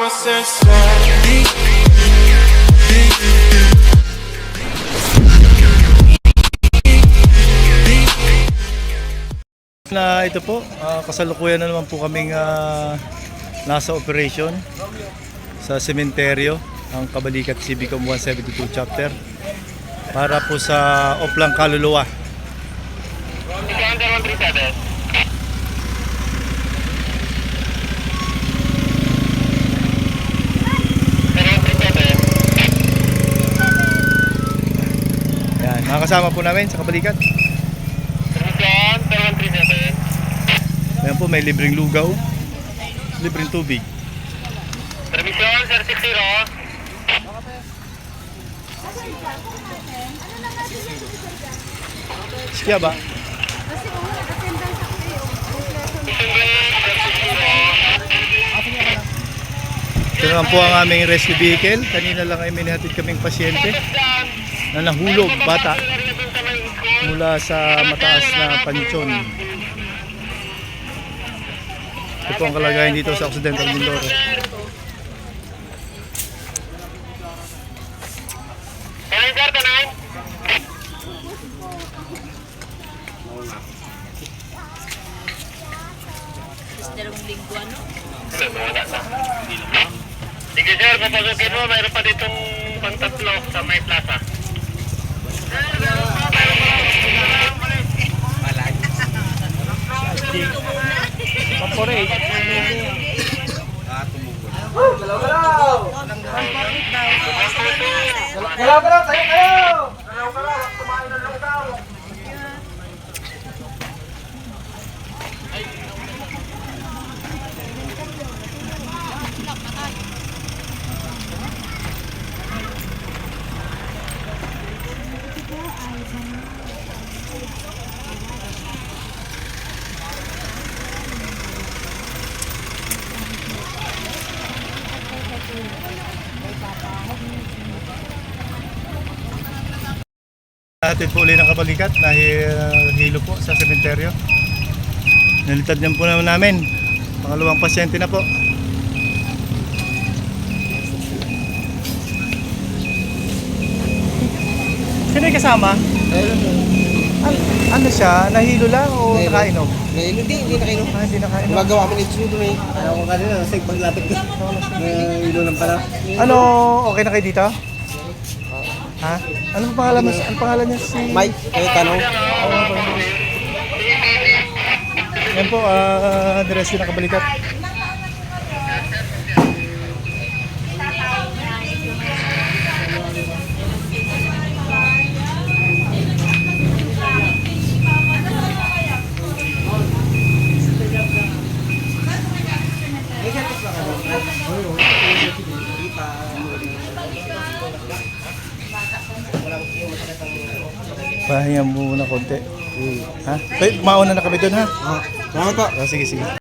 Na ito po, kasalukuyan na naman po kaming nasa operation sa sementeryo, ang Kabalikat Civicum 172 chapter para po sa Oplang Kaluluwa. Yan, makakasama po namin sa Kabalikat. Ayan po, may libreng lugaw, libreng tubig. Permission, Sir 60. Siya ba? Ito naman po ang aming rescue vehicle. Kanina lang ay minahatid kaming pasyente na nahulog, bata, mula sa mataas na pansyon. Ito po ang kalagayan dito sa Occidental Mindoro. Dalawang linggo ano? Sige sir, papasukin mo. Mayroon pa ditong pang-tatlo sa May Plaza. Corporate. Galaw-galaw, kayo! Galaw-galaw, kumain ng lugaw. Natin po ulit ng Kabalikat na hilo po sa sementeryo. Nalitad niyan po namin. Pangalawang pasyente na po. Sino yung kasama? Ano siya? Nahilo lang o nakainom? Hindi nakainom. Hindi nakainom. Gumagawa kami ng sunod eh. Ayaw ko kanina, nasa paglapit ko. Ilo lang pala. Ano, okay na kayo dito? Ha? Anong pangalan mo? Anong pangalan niya si Mike, kayo tanong. Yan po, diretso na Kabalikat. Pahinga mo muna konti. Ha? Mauna na kami doon ha? Salamat po. Sige, sige.